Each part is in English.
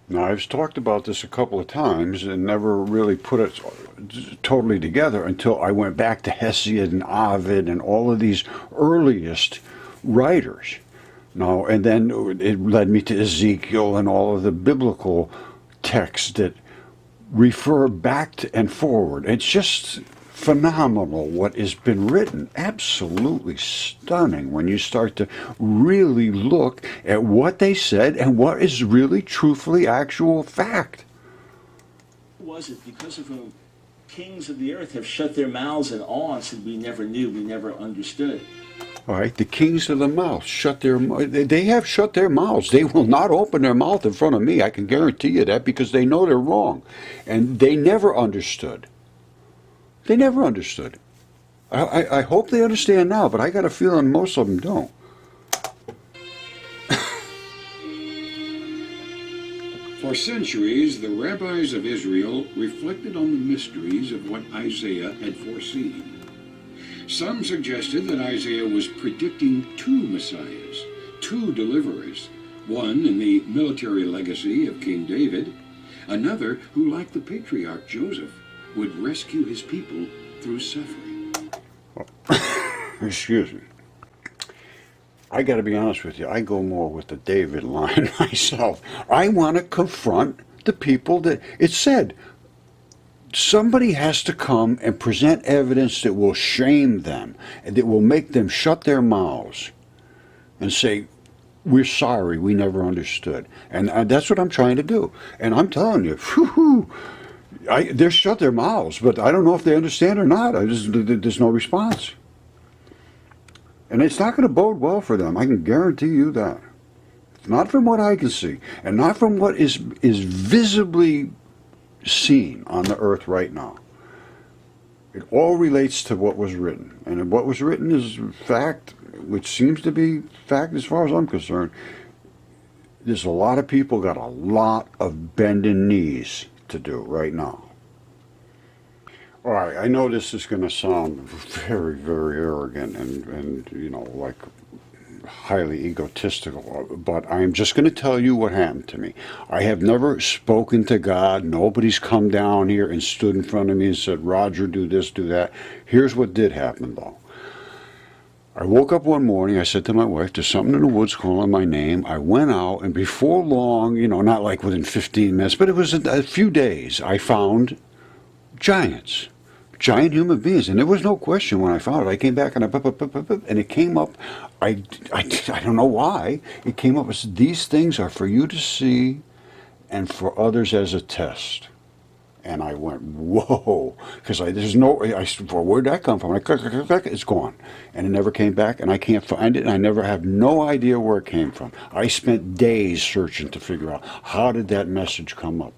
Now, I've talked about this a couple of times and never really put it totally together until I went back to Hesiod and Ovid and all of these earliest writers. Now, and then it led me to Ezekiel and all of the biblical texts that refer back to and forward. It's just phenomenal what has been written. Absolutely stunning when you start to really look at what they said and what is really truthfully actual fact. Was it because of whom kings of the earth have shut their mouths in awe and said, we never knew, we never understood? All right, the kings of the mouth they have shut their mouths. They will not open their mouth in front of me. I can guarantee you that, because they know they're wrong. And they never understood. They never understood. I hope they understand now, but I got a feeling most of them don't. For centuries, the rabbis of Israel reflected on the mysteries of what Isaiah had foreseen. Some suggested that Isaiah was predicting two messiahs, two deliverers, one in the military legacy of King David, another who, like the patriarch Joseph, would rescue his people through suffering. Excuse me. I got to be honest with you. I go more with the David line myself. I want to confront the people that it said. Somebody has to come and present evidence that will shame them and that will make them shut their mouths and say, we're sorry, we never understood. And that's what I'm trying to do. And I'm telling you, they're shut their mouths, but I don't know if they understand or not. There's no response. And it's not going to bode well for them. I can guarantee you that. Not from what I can see, and not from what is visibly seen on the earth right now. It all relates to what was written. And what was written is fact, which seems to be fact as far as I'm concerned. There's a lot of people got a lot of bending knees to do right now. All right, I know this is going to sound very, very arrogant and you know, like highly egotistical, but I'm just going to tell you what happened to me. I have never spoken to God. Nobody's come down here and stood in front of me and said, Roger, do this, do that. Here's what did happen, though. I woke up one morning, I said to my wife, there's something in the woods calling my name. I went out, and before long, you know, not like within 15 minutes, but it was a few days, I found giants. Giant human beings, and there was no question when I found it. I came back and and it came up. I don't know why it came up as these things are for you to see, and for others as a test. And I went, whoa, because there's no. Where'd that come from? It's gone, and it never came back, and I can't find it, and I never have no idea where it came from. I spent days searching to figure out how did that message come up.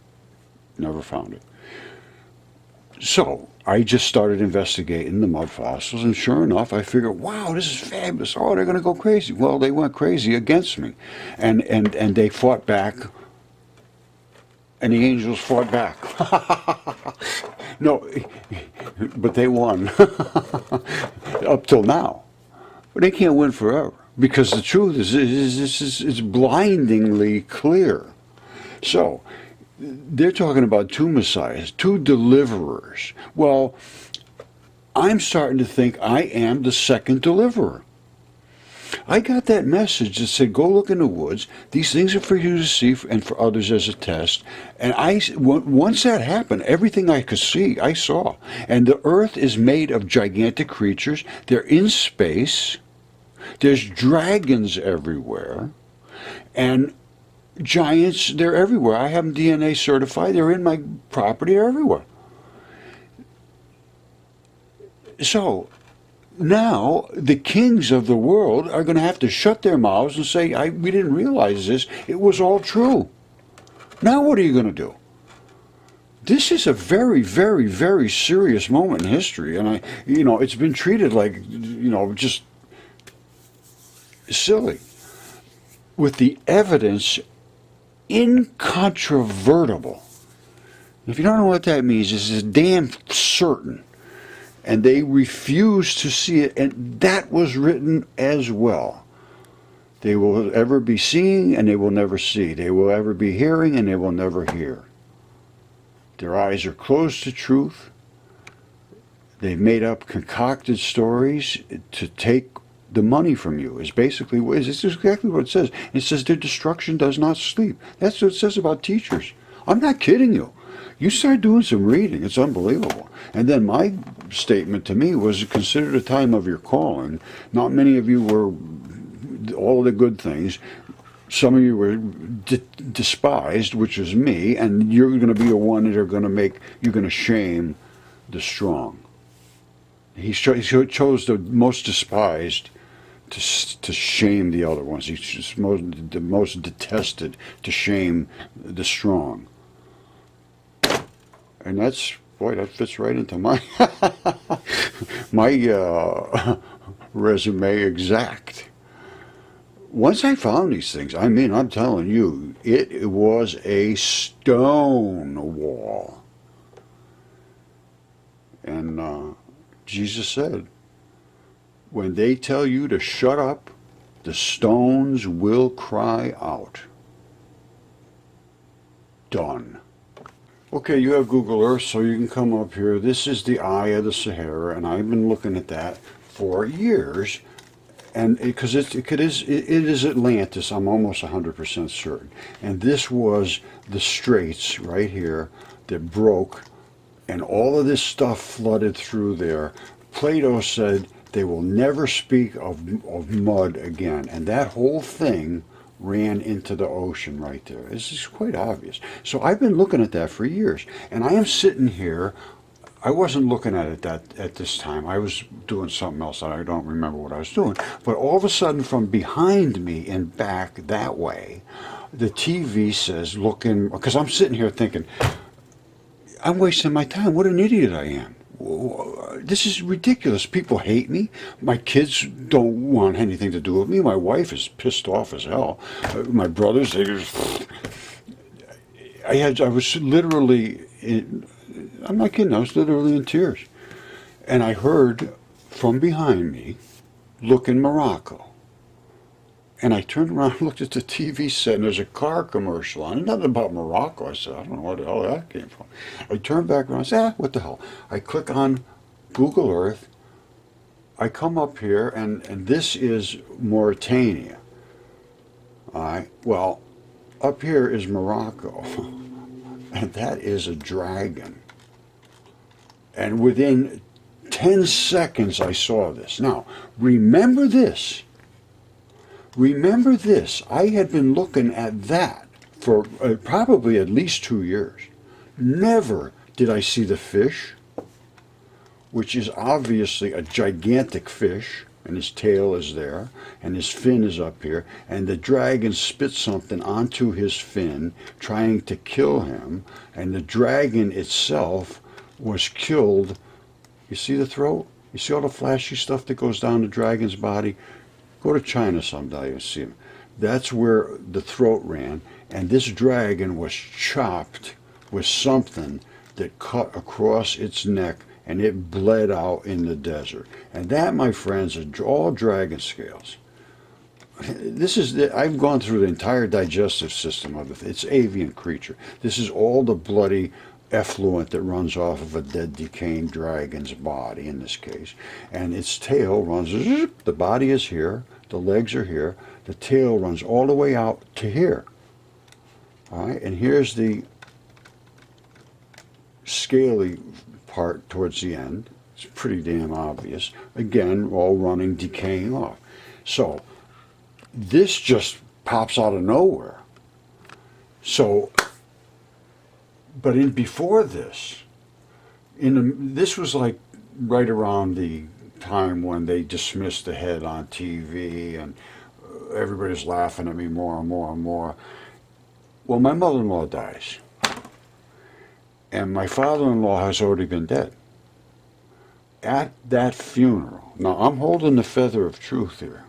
Never found it. So I just started investigating the mud fossils, and sure enough, I figured, wow, this is fabulous. Oh, they're going to go crazy. Well, they went crazy against me, and they fought back, and the angels fought back. No, but they won up till now. But they can't win forever, because the truth is blindingly clear. So they're talking about two messiahs, two deliverers. Well, I'm starting to think I am the second deliverer. I got that message that said, go look in the woods. These things are for you to see and for others as a test. And once that happened, everything I could see, I saw. And the earth is made of gigantic creatures. They're in space. There's dragons everywhere. And giants, they're everywhere. I have them DNA certified. They're in my property. They're everywhere. So now the kings of the world are going to have to shut their mouths and say, we didn't realize this. It was all true. Now what are you going to do? This is a very, very, very serious moment in history. And it's been treated like, just silly. With the evidence incontrovertible. If you don't know what that means, it's damn certain. And they refuse to see it, and that was written as well. They will ever be seeing and they will never see. They will ever be hearing and they will never hear. Their eyes are closed to truth. They've made up concocted stories to take the money from you. Is basically what it's exactly what it says. It says their destruction does not sleep. That's what it says about teachers. I'm not kidding you. You start doing some reading, it's unbelievable. And then my statement to me was, consider the time of your calling. Not many of you were all the good things. Some of you were despised, which is me, and you're going to be the one that are going to make, you're going to shame the strong. He chose the most despised to shame the other ones. He chose the most detested to shame the strong. And that's, boy, that fits right into my my resume exact. Once I found these things, I mean, I'm telling you, it was a stone wall. And Jesus said, when they tell you to shut up, the stones will cry out. Done. Okay, you have Google Earth, so you can come up here. This is the eye of the Sahara, and I've been looking at that for years. And because it is Atlantis, I'm almost 100% certain. And this was the straits right here that broke, and all of this stuff flooded through there. Plato said they will never speak of mud again, and that whole thing ran into the ocean right there. This is quite obvious. So I've been looking at that for years, and I am sitting here. I wasn't looking at it at this time. I was doing something else. I don't remember what I was doing. But all of a sudden, from behind me and back that way, the TV says, looking, because I'm sitting here thinking, I'm wasting my time. What an idiot I am. This is ridiculous. People hate me. My kids don't want anything to do with me. My wife is pissed off as hell. My brothers, they just... I was literally... I'm not kidding, I was literally in tears. And I heard from behind me, look in Morocco. And I turned around and looked at the TV set, and there's a car commercial on it. Nothing about Morocco. I said, I don't know where the hell that came from. I turned back around and said, what the hell? I click on Google Earth. I come up here, and this is Mauritania. All right, well, up here is Morocco. And that is a dragon. And within 10 seconds, I saw this. Now, remember this. Remember this. I had been looking at that for probably at least 2 years. Never did I see the fish, which is obviously a gigantic fish, and his tail is there, and his fin is up here, and the dragon spits something onto his fin, trying to kill him, and the dragon itself was killed. You see the throat? You see all the flashy stuff that goes down the dragon's body? Go to China someday and see them. That's where the throat ran, and this dragon was chopped with something that cut across its neck, and it bled out in the desert. And that, my friends, are all dragon scales. I've gone through the entire digestive system of it. It's avian creature. This is all the bloody effluent that runs off of a dead, decaying dragon's body, in this case. And its tail runs, the body is here, the legs are here, the tail runs all the way out to here. All right, and here's the scaly part towards the end. It's pretty damn obvious. Again, all running, decaying off. So, this just pops out of nowhere. So, but before this, this was like right around the time when they dismissed the head on TV, and everybody's laughing at me more and more and more. Well, my mother-in-law dies, and my father-in-law has already been dead. At that funeral, now I'm holding the feather of truth here.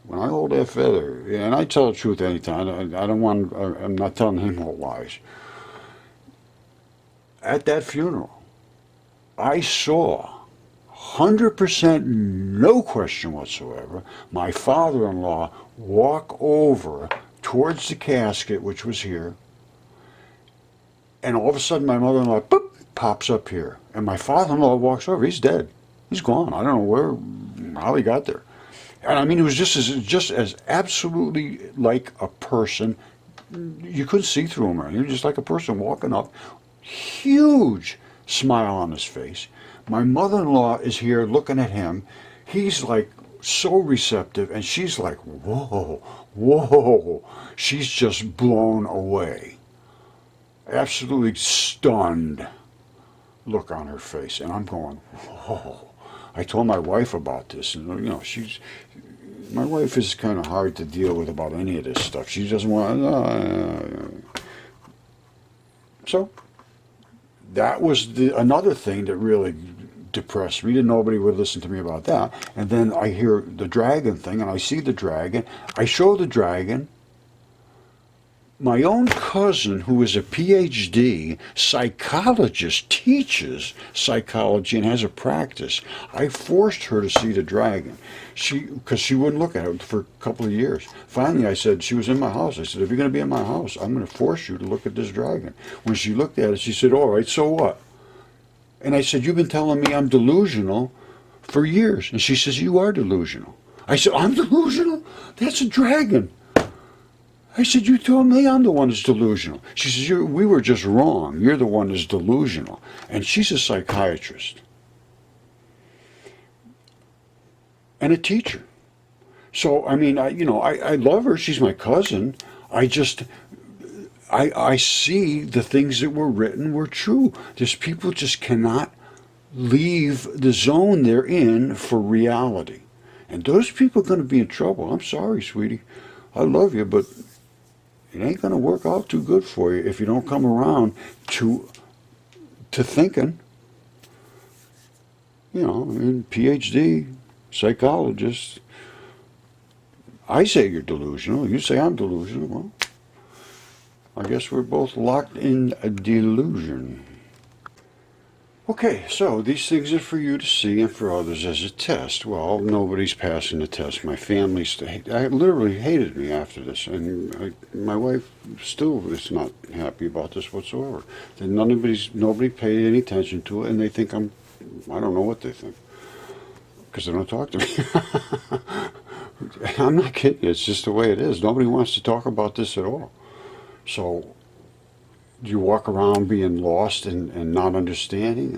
When I hold that feather, and I tell the truth anytime, I'm not telling him no lies. At that funeral, I saw 100%, no question whatsoever, my father-in-law walk over towards the casket, which was here, and all of a sudden my mother-in-law boop, pops up here. And my father-in-law walks over. He's dead. He's gone. I don't know how he got there. And I mean, it was just as absolutely like a person. You couldn't see through him. He was just like a person walking up. Huge smile on his face. My mother-in-law is here looking at him. He's like so receptive, and she's like, whoa, whoa. She's just blown away. Absolutely stunned look on her face. And I'm going, whoa. I told my wife about this, and you know, my wife is kind of hard to deal with about any of this stuff. She doesn't want. So that was another thing that really depressed me. Nobody would listen to me about that. And then I hear the dragon thing, and I see the dragon. I show the dragon. My own cousin, who is a PhD psychologist, teaches psychology and has a practice. I forced her to see the dragon, because she wouldn't look at it for a couple of years. Finally, I said, she was in my house. I said, if you're going to be in my house, I'm going to force you to look at this dragon. When she looked at it, she said, all right, so what? And I said, you've been telling me I'm delusional for years. And she says, you are delusional. I said, I'm delusional? That's a dragon. I said, you told me I'm the one that's delusional. She says, we were just wrong. You're the one that's delusional. And she's a psychiatrist. And a teacher. So, I mean, I love her. She's my cousin. I see the things that were written were true. There's people just cannot leave the zone they're in for reality. And those people are going to be in trouble. I'm sorry, sweetie. I love you, but it ain't going to work out too good for you if you don't come around to thinking. You know, I mean, PhD, psychologist. I say you're delusional. You say I'm delusional. Well, I guess we're both locked in a delusion. Okay, so these things are for you to see and for others as a test. Well, nobody's passing the test. My family, I literally hated me after this, and my wife still is not happy about this whatsoever. And nobody paid any attention to it, and they think I don't know what they think, because they don't talk to me. I'm not kidding you. It's just the way it is. Nobody wants to talk about this at all. So you walk around being lost and not understanding.